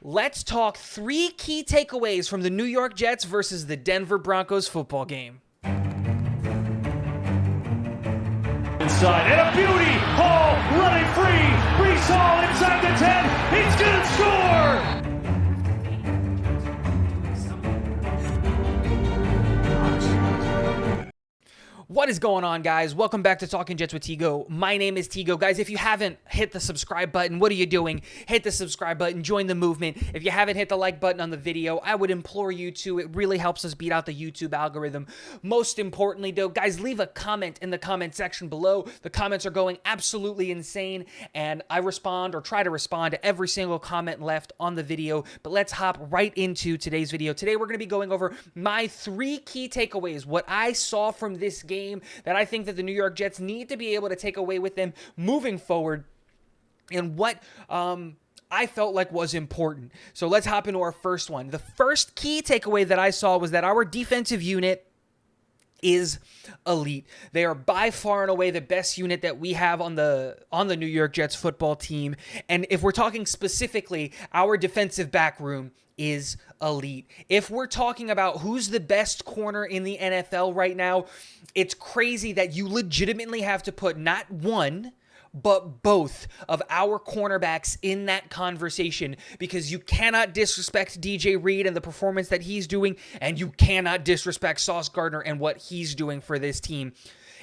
Let's talk 3 key takeaways from the New York Jets versus the Denver Broncos football game. Inside, and a beauty! Hall running free! Brees Hall inside the 10! He's gonna score! What is going on, guys? Welcome back to Talking Jets with Tigo. My name is Tigo. Guys, if you haven't hit the subscribe button, what are you doing? Hit the subscribe button, join the movement. If you haven't hit the like button on the video, I would implore you to. It really helps us beat out the YouTube algorithm. Most importantly, though, guys, leave a comment in the comment section below. The comments are going absolutely insane, and I respond or try to respond to every single comment left on the video. But let's hop right into today's video. Today, we're going to be going over my 3 key takeaways, what I saw from this game that I think that the New York Jets need to be able to take away with them moving forward, and what I felt like was important. So let's hop into our first one. The first key takeaway that I saw was that our defensive unit is elite. They are by far and away the best unit that we have on the New York Jets football team. And if we're talking specifically, our defensive back room is elite. If we're talking about who's the best corner in the NFL right now, it's crazy that you legitimately have to put not one, but both of our cornerbacks in that conversation, because you cannot disrespect DJ Reed and the performance that he's doing, and you cannot disrespect Sauce Gardner and what he's doing for this team.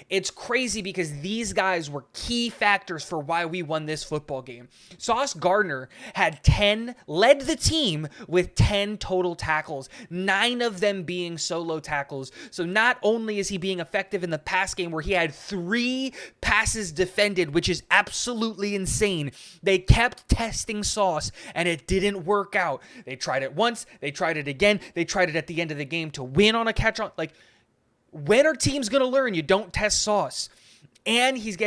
It's crazy because these guys were key factors for why we won this football game. Sauce Gardner led the team with 10 total tackles, 9 of them being solo tackles. So not only is he being effective in the pass game where he had 3 passes defended, which is absolutely insane. They kept testing Sauce and it didn't work out. They tried it once, they tried it again, they tried it at the end of the game to win on a catch-on. When are teams going to learn you don't test Sauce? And he's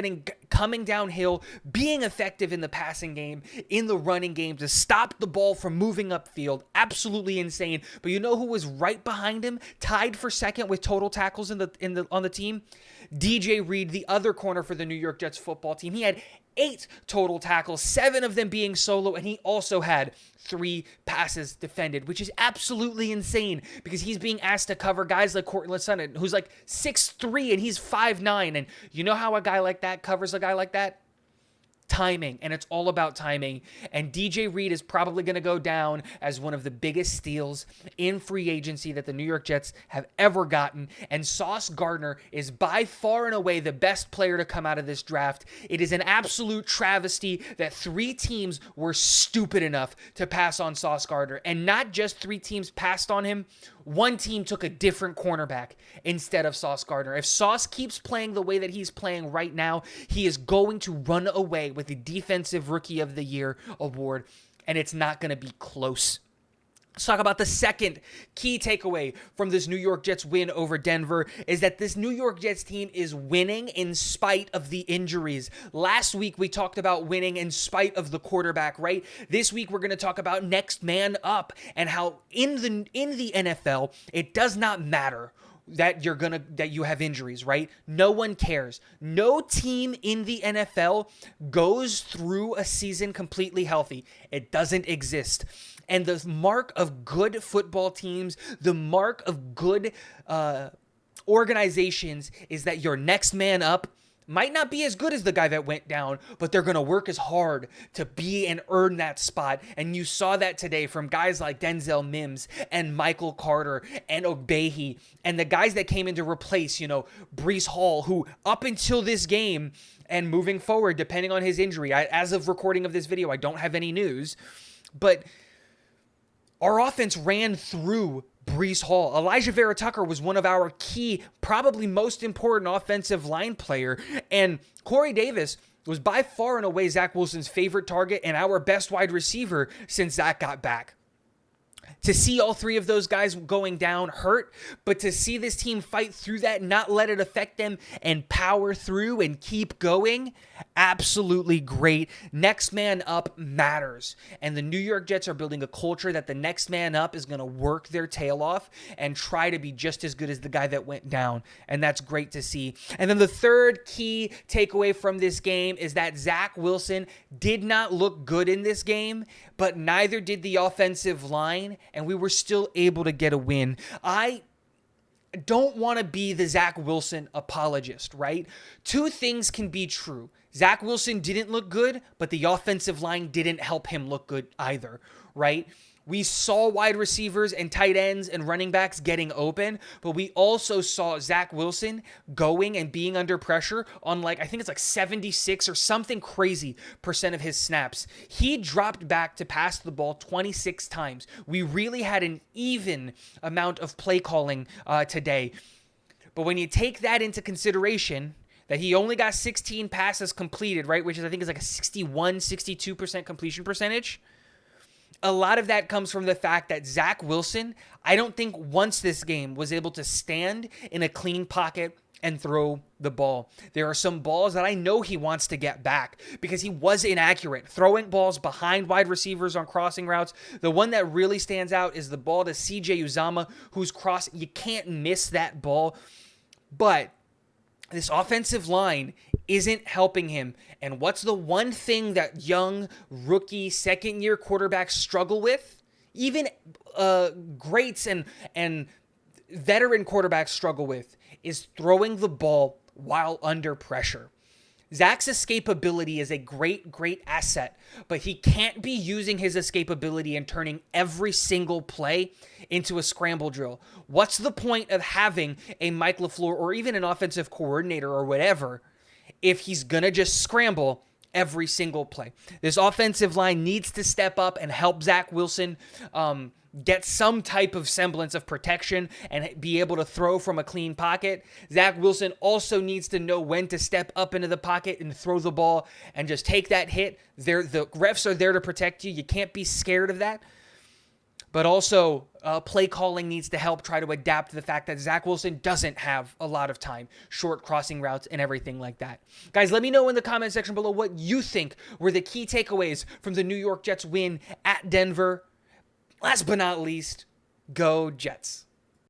coming downhill, being effective in the passing game, in the running game to stop the ball from moving upfield. Absolutely insane. But you know who was right behind him, tied for second with total tackles on the team? DJ Reed, the other corner for the New York Jets football team. He had 8 total tackles, 7 of them being solo, and he also had 3 passes defended, which is absolutely insane because he's being asked to cover guys like Courtland Sutton, who's like 6'3", and he's 5'9", and you know how a guy like that covers a guy like that? Timing, and it's all about timing. And DJ Reed is probably going to go down as one of the biggest steals in free agency that the New York Jets have ever gotten. And Sauce Gardner is by far and away the best player to come out of this draft. It is an absolute travesty that 3 teams were stupid enough to pass on Sauce Gardner. And not just 3 teams passed on him. 1 team took a different cornerback instead of Sauce Gardner. If Sauce keeps playing the way that he's playing right now, he is going to run away with the Defensive Rookie of the Year award, and it's not going to be close. Let's talk about the second key takeaway from this New York Jets win over Denver is that this New York Jets team is winning in spite of the injuries. Last week, we talked about winning in spite of the quarterback, right? This week, we're going to talk about next man up and how in the NFL, it does not matter that you have injuries, right? No one cares. No team in the NFL goes through a season completely healthy. It doesn't exist. And the mark of good football teams, the mark of good organizations is that your next man up might not be as good as the guy that went down, but they're going to work as hard to be and earn that spot. And you saw that today from guys like Denzel Mims and Michael Carter and Obehi and the guys that came in to replace, Brees Hall, who up until this game and moving forward, depending on his injury, as of recording of this video, I don't have any news, but our offense ran through Brees Hall. Elijah Vera-Tucker was one of our key, probably most important offensive line player. And Corey Davis was by far and away Zach Wilson's favorite target and our best wide receiver since Zach got back. To see all 3 of those guys going down hurt, but to see this team fight through that, not let it affect them, and power through and keep going, absolutely great. Next man up matters. And the New York Jets are building a culture that the next man up is going to work their tail off and try to be just as good as the guy that went down. And that's great to see. And then the third key takeaway from this game is that Zach Wilson did not look good in this game, but neither did the offensive line, and we were still able to get a win. I don't want to be the Zach Wilson apologist, right? Two things can be true. Zach Wilson didn't look good, but the offensive line didn't help him look good either, right? We saw wide receivers and tight ends and running backs getting open, but we also saw Zach Wilson going and being under pressure on I think it's 76 or something crazy % of his snaps. He dropped back to pass the ball 26 times. We really had an even amount of play calling today. But when you take that into consideration, that he only got 16 passes completed, right, which is I think is a 62% completion percentage. A lot of that comes from the fact that Zach Wilson, I don't think once this game was able to stand in a clean pocket and throw the ball. There are some balls that I know he wants to get back because he was inaccurate, throwing balls behind wide receivers on crossing routes. The one that really stands out is the ball to CJ Uzomah, who's crossing. You can't miss that ball. But this offensive line isn't helping him. And what's the one thing that young, rookie, second-year quarterbacks struggle with? Even greats and veteran quarterbacks struggle with is throwing the ball while under pressure. Zach's escapability is a great, great asset, but he can't be using his escapability and turning every single play into a scramble drill. What's the point of having a Mike LaFleur or even an offensive coordinator or whatever if he's going to just scramble every single play? This offensive line needs to step up and help Zach Wilson get some type of semblance of protection and be able to throw from a clean pocket. Zach Wilson also needs to know when to step up into the pocket and throw the ball and just take that hit. The refs are there to protect you. You can't be scared of that. But also, play calling needs to help try to adapt to the fact that Zach Wilson doesn't have a lot of time, short crossing routes and everything like that. Guys, let me know in the comment section below what you think were the key takeaways from the New York Jets win at Denver. Last but not least, go Jets.